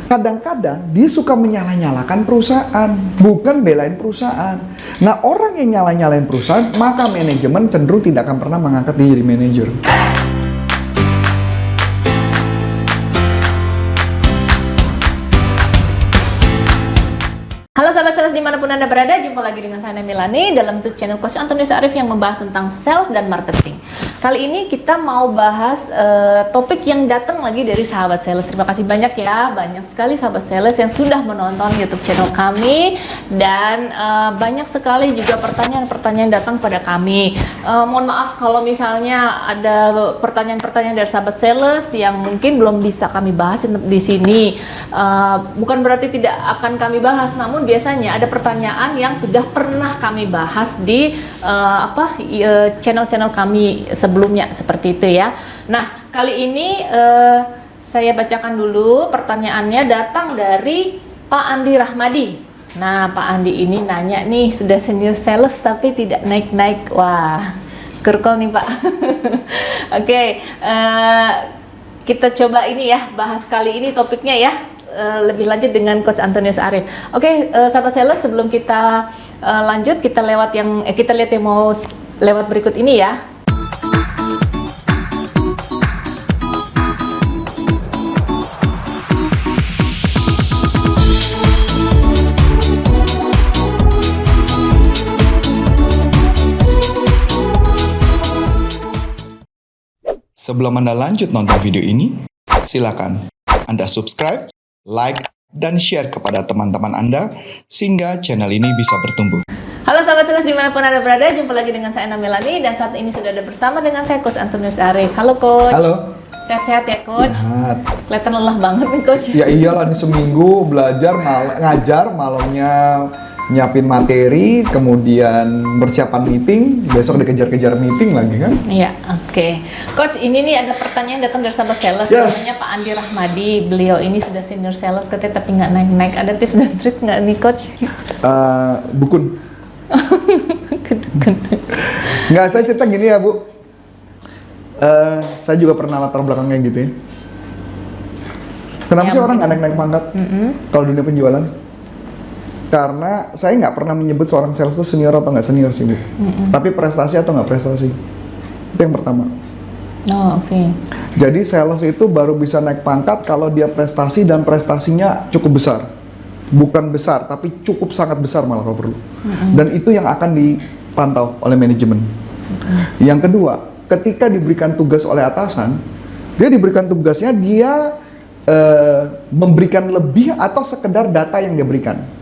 Kadang-kadang dia suka menyalah-nyalakan perusahaan, bukan belain perusahaan. Nah, orang yang nyalah-nyalain perusahaan, maka manajemen cenderung tidak akan pernah mengangkat dia jadi manajer. Halo sahabat sales dimanapun Anda berada, jumpa lagi dengan saya Milani dalam YouTube channel Coach Antonius Arif yang membahas tentang sales dan marketing. Kali ini kita mau bahas topik yang datang lagi dari sahabat sales. Terima kasih banyak ya, banyak sekali sahabat sales yang sudah menonton YouTube channel kami dan banyak sekali juga pertanyaan-pertanyaan datang pada kami. Mohon maaf kalau misalnya ada pertanyaan-pertanyaan dari sahabat sales yang mungkin belum bisa kami bahas di sini. Bukan berarti tidak akan kami bahas, namun biasanya ada pertanyaan yang sudah pernah kami bahas di channel-channel kami sebelumnya seperti itu ya. Nah, kali ini saya bacakan dulu pertanyaannya, datang dari Pak Andi Rahmadi. Nah, Pak Andi ini nanya nih, sudah senior sales tapi tidak naik-naik. Wah, kurkol nih Pak. Oke, kita coba ini ya, bahas kali ini topiknya ya. Lebih lanjut dengan Coach Antonius Arif. Oke, sahabat sales, sebelum kita lanjut, kita lihat yang mau lewat berikut ini ya. Sebelum Anda lanjut nonton video ini, silakan Anda subscribe, like, dan share kepada teman-teman Anda sehingga channel ini bisa bertumbuh. Halo sahabat sales dimanapun Anda berada, jumpa lagi dengan saya Melani dan saat ini sudah ada bersama dengan saya Coach Antonius Arif. Halo Coach. Halo. Sehat-sehat ya Coach? Sehat. Kelihatan lelah banget nih Coach. Ya iyalah, nih seminggu belajar, ngajar, malamnya nyiapin materi, kemudian persiapan meeting, besok dikejar-kejar meeting lagi kan? Iya, oke. Coach, ini nih ada pertanyaan datang dari sahabat sales, namanya Pak Andi Rahmadi. Beliau ini sudah senior sales katanya tapi nggak naik-naik. Ada tips dan trik nggak nih Coach? Dukun. Nggak, saya cerita gini ya Bu. Saya juga pernah latar belakangnya gitu ya. Kenapa sih orang nggak naik-naik pangkat kalau dunia penjualan? Karena saya nggak pernah menyebut seorang sales itu senior atau nggak senior sih Bu. Tapi prestasi atau nggak prestasi. Itu yang pertama. Oh, oke. Jadi sales itu baru bisa naik pangkat kalau dia prestasi dan prestasinya cukup besar. Bukan besar, tapi cukup sangat besar malah kalau perlu. Dan itu yang akan dipantau oleh manajemen. Yang kedua, ketika diberikan tugas oleh atasan, dia diberikan tugasnya dia memberikan lebih atau sekedar data yang dia berikan.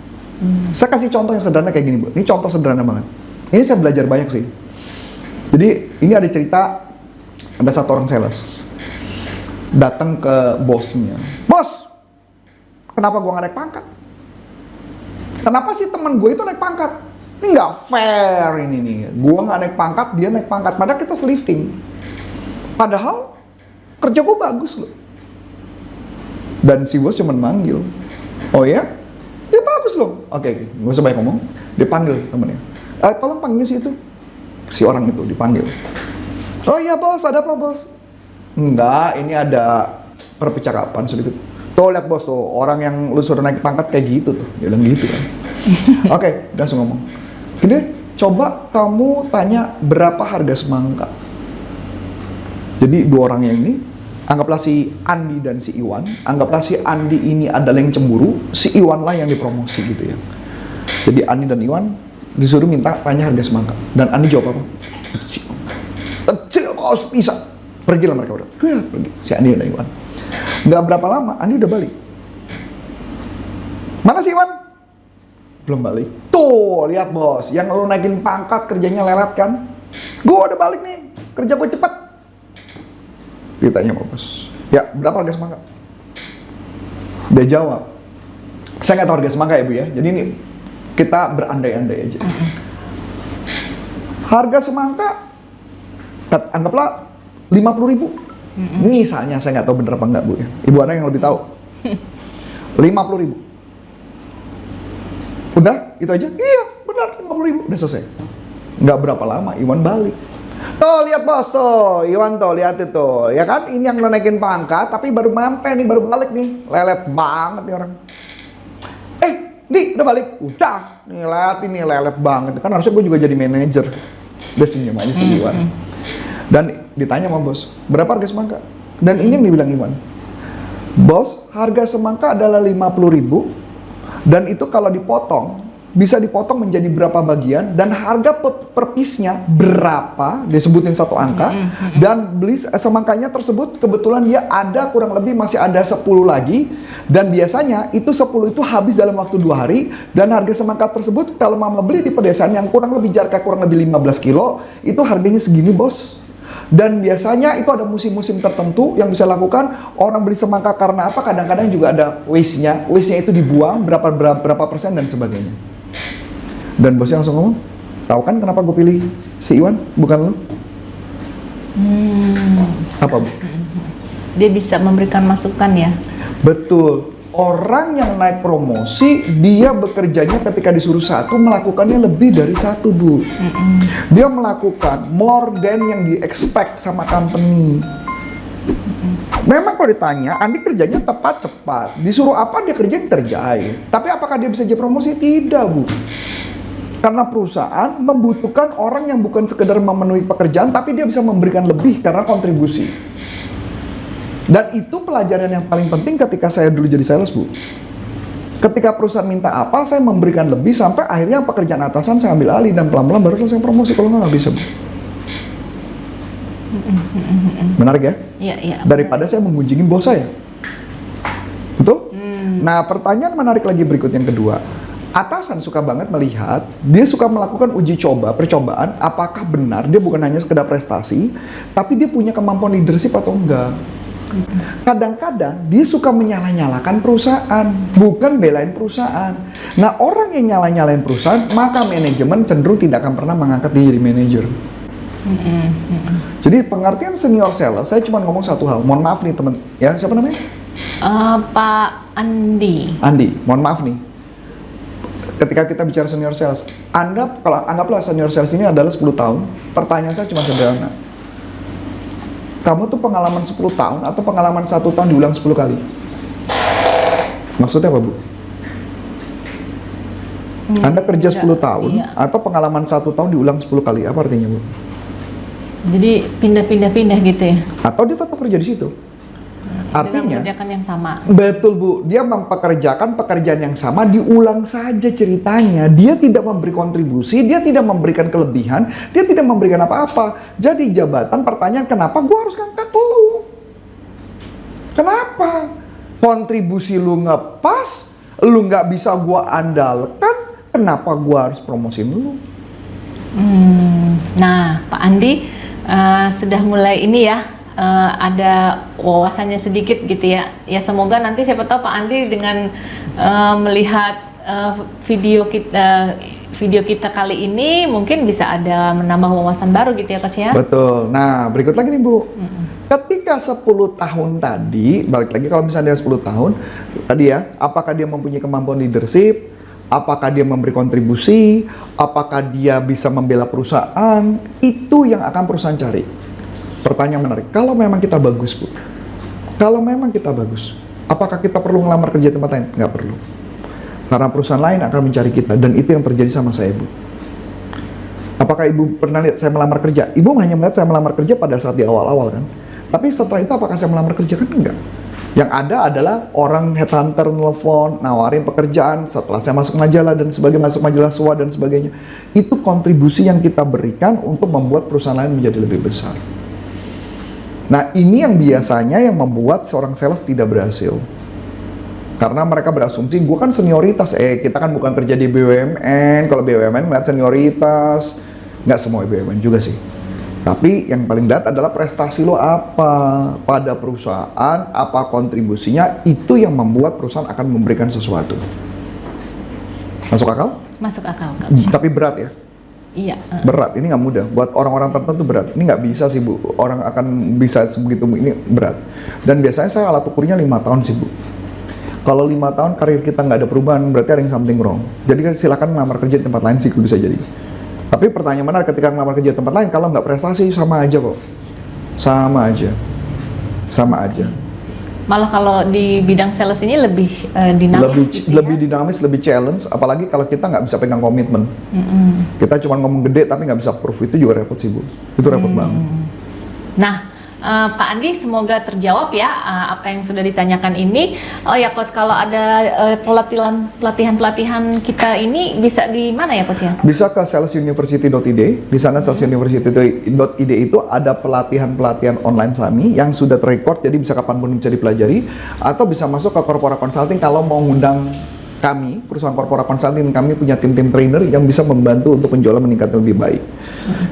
Saya kasih contoh yang sederhana kayak gini Bu. Ini contoh sederhana banget. Ini saya belajar banyak sih. Jadi ini ada cerita, ada satu orang sales datang ke bosnya. Bos, kenapa gua nggak naik pangkat? Kenapa sih teman gue itu naik pangkat? Ini nggak fair ini nih. Gua nggak naik pangkat, dia naik pangkat. Padahal kita selifting. Padahal kerja gua bagus loh. Dan si bos cuma manggil. Oh ya? Ya bagus loh. Oke, nggak usah banyak ngomong. Dipanggil temennya. Tolong panggil si itu. Si orang itu dipanggil. Oh iya bos, ada apa bos? Enggak, ini ada percakapan sedikit. Tuh lihat bos tuh, orang yang lu suruh naik pangkat kayak gitu tuh. Dia bilang gitu kan. Oke, udah langsung ngomong. Gini, coba kamu tanya berapa harga semangka. Jadi dua orang yang ini, anggaplah si Andi dan si Iwan. Anggaplah si Andi ini adalah yang cemburu, si Iwan lah yang dipromosi gitu ya. Jadi Andi dan Iwan disuruh minta tanya harga semangka. Dan Andi jawab apa? Kecil. Kecil bos, bisa. Pergilah mereka udah. Pergi. Si Andi dan Iwan. Nggak berapa lama, Andi udah balik. Mana si Iwan? Belum balik. Tuh, lihat bos. Yang lu naikin pangkat kerjanya lelet kan? Gua udah balik nih. Kerja gue cepet. Ditanya sama bos, ya berapa harga semangka? Dia jawab, saya nggak tahu harga semangka ya Bu ya, jadi ini kita berandai-andai aja. Harga semangka, anggaplah 50.000. Misalnya, saya nggak tahu bener apa nggak Bu ya, Ibu Ana yang lebih tahu. 50.000. Udah, itu aja? Iya, benar 50.000, udah selesai. Nggak berapa lama, Iwan balik. Tuh lihat bos tuh, Iwan tuh lihat itu, ya kan? Ini yang lo naikin pangkat, tapi baru mampe nih, baru balik nih, lelet banget nih orang. Di udah balik, udah, nih lihat ini lelet banget. Kan harusnya gue juga jadi manajer. Udah senyum aja si Iwan. Dan ditanya sama bos, berapa harga semangka? Dan ini yang dibilang Iwan, bos, harga semangka adalah 50.000 dan itu kalau dipotong bisa dipotong menjadi berapa bagian dan harga per piece-nya berapa, disebutin satu angka, dan beli semangkanya tersebut kebetulan dia ada kurang lebih masih ada 10 lagi, dan biasanya itu 10 itu habis dalam waktu 2 hari, dan harga semangka tersebut kalau mama beli di pedesaan yang kurang lebih jaraknya kurang lebih 15 kilo, itu harganya segini bos. Dan biasanya itu ada musim-musim tertentu yang bisa lakukan. Orang beli semangka karena apa? Kadang-kadang juga ada waste-nya itu dibuang berapa persen dan sebagainya. Dan bosnya langsung ngomong, tahu kan kenapa gue pilih si Iwan bukan lo? Apa bu? Dia bisa memberikan masukan ya? Betul. Orang yang naik promosi, dia bekerjanya ketika disuruh satu, melakukannya lebih dari satu bu. Dia melakukan more than yang di-expect sama company. Memang kalau ditanya, Andi kerjanya tepat cepat. Disuruh apa dia kerjain. Tapi apakah dia bisa jadi promosi? Tidak bu. Karena perusahaan membutuhkan orang yang bukan sekedar memenuhi pekerjaan, tapi dia bisa memberikan lebih karena kontribusi. Dan itu pelajaran yang paling penting ketika saya dulu jadi sales bu. Ketika perusahaan minta apa, saya memberikan lebih sampai akhirnya pekerjaan atasan saya ambil alih dan pelan-pelan baru saya promosi. Kalau nggak bisa bu. Menarik ya? Iya. Daripada saya mengunjungi bos saya. Betul? Nah, pertanyaan menarik lagi berikut yang kedua. Atasan suka banget melihat, dia suka melakukan uji coba, percobaan, apakah benar dia bukan hanya sekedar prestasi, tapi dia punya kemampuan leadership atau enggak. Kadang-kadang dia suka menyalah-nyalakan perusahaan, bukan belain perusahaan. Nah, orang yang nyalah-nyalain perusahaan, maka manajemen cenderung tidak akan pernah mengangkat dia jadi manajer. Jadi pengertian senior seller, saya cuma ngomong satu hal. Mohon maaf nih teman, ya siapa namanya? Pak Andi. Andi, mohon maaf nih. Ketika kita bicara senior sales, Anda kalau anggaplah senior sales ini adalah 10 tahun. Pertanyaan saya cuma sederhana. Kamu tuh pengalaman 10 tahun atau pengalaman 1 tahun diulang 10 kali? Maksudnya apa bu? Anda kerja 10 tahun atau pengalaman 1 tahun diulang 10 kali? Apa artinya bu? Jadi pindah-pindah gitu ya? Atau dia tetap kerja di situ? Artinya, mengerjakan yang sama. Betul bu, dia mempekerjakan pekerjaan yang sama, diulang saja ceritanya. Dia tidak memberi kontribusi, dia tidak memberikan kelebihan, dia tidak memberikan apa-apa. Jadi jabatan, pertanyaan kenapa gue harus ngangkat lu? Kenapa? Kontribusi lu ngepas, lu nggak bisa gue andalkan, kenapa gue harus promosiin lu? Nah, Pak Andi sudah mulai ini ya. Ada wawasannya sedikit gitu ya. Ya semoga nanti siapa tahu Pak Andi dengan melihat video kita kali ini mungkin bisa ada menambah wawasan baru gitu ya Coach ya. Betul. Nah berikut lagi nih Bu. Ketika 10 tahun tadi, balik lagi kalau misalnya dia 10 tahun tadi ya, apakah dia mempunyai kemampuan leadership? Apakah dia memberi kontribusi? Apakah dia bisa membela perusahaan? Itu yang akan perusahaan cari. Pertanyaan menarik, kalau memang kita bagus bu, kalau memang kita bagus, apakah kita perlu ngelamar kerja di tempat lain? Nggak perlu. Karena perusahaan lain akan mencari kita, dan itu yang terjadi sama saya bu. Apakah ibu pernah lihat saya melamar kerja? Ibu hanya melihat saya melamar kerja pada saat di awal-awal kan? Tapi setelah itu apakah saya melamar kerja? Kan enggak. Yang ada adalah orang headhunter nelfon, nawarin pekerjaan, setelah saya masuk majalah dan sebagainya, masuk majalah SWA dan sebagainya. Itu kontribusi yang kita berikan untuk membuat perusahaan lain menjadi lebih besar. Nah ini yang biasanya yang membuat seorang sales tidak berhasil. Karena mereka berasumsi, gue kan senioritas, kita kan bukan kerja di BUMN, kalau BUMN melihat senioritas, nggak semua BUMN juga sih. Tapi yang paling lihat adalah prestasi lo apa pada perusahaan, apa kontribusinya, itu yang membuat perusahaan akan memberikan sesuatu. Masuk akal? Masuk akal, Kak. Tapi berat ya? Iya. Berat, ini nggak mudah. Buat orang-orang tertentu berat. Ini nggak bisa sih Bu, orang akan bisa sebegitu, ini berat. Dan biasanya saya alat ukurnya 5 tahun sih Bu. Kalau 5 tahun karir kita nggak ada perubahan, berarti ada yang something wrong. Jadi silakan melamar kerja di tempat lain sih bisa jadi. Tapi pertanyaan menarik ketika ngelamar kerja di tempat lain, kalau nggak prestasi sama aja kok. Sama aja. Malah kalau di bidang sales ini lebih dinamis Lebih dinamis, lebih challenge, apalagi kalau kita nggak bisa pegang komitmen. Kita cuma ngomong gede tapi nggak bisa proof, itu juga repot sih Bu. Itu repot banget. Nah, Pak Andi, semoga terjawab ya apa yang sudah ditanyakan ini. Oh ya Coach, kalau ada pelatihan kita ini bisa di mana ya Coach ya? Bisa ke salesuniversity.id. Di sana salesuniversity.id itu ada pelatihan-pelatihan online Sami yang sudah terrecord, jadi bisa kapanpun bisa dipelajari. Atau bisa masuk ke corporate consulting kalau mau ngundang kami, perusahaan corporate consulting, kami punya tim-tim trainer yang bisa membantu untuk penjualan meningkat lebih baik.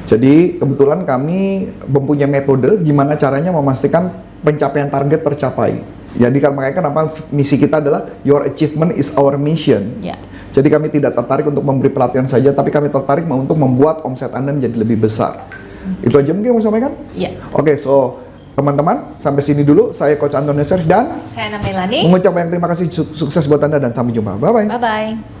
Jadi kebetulan kami mempunyai metode gimana caranya memastikan pencapaian target tercapai. Jadi makanya kenapa misi kita adalah your achievement is our mission. Ya. Jadi kami tidak tertarik untuk memberi pelatihan saja, tapi kami tertarik untuk membuat omset Anda menjadi lebih besar. Itu aja mungkin yang mau sampaikan? Iya. Oke, so teman-teman, sampai sini dulu. Saya Coach Antonius Arif dan Saya Ana Melani. mengucapkan terima kasih, sukses buat Anda dan sampai jumpa. Bye-bye. Bye-bye.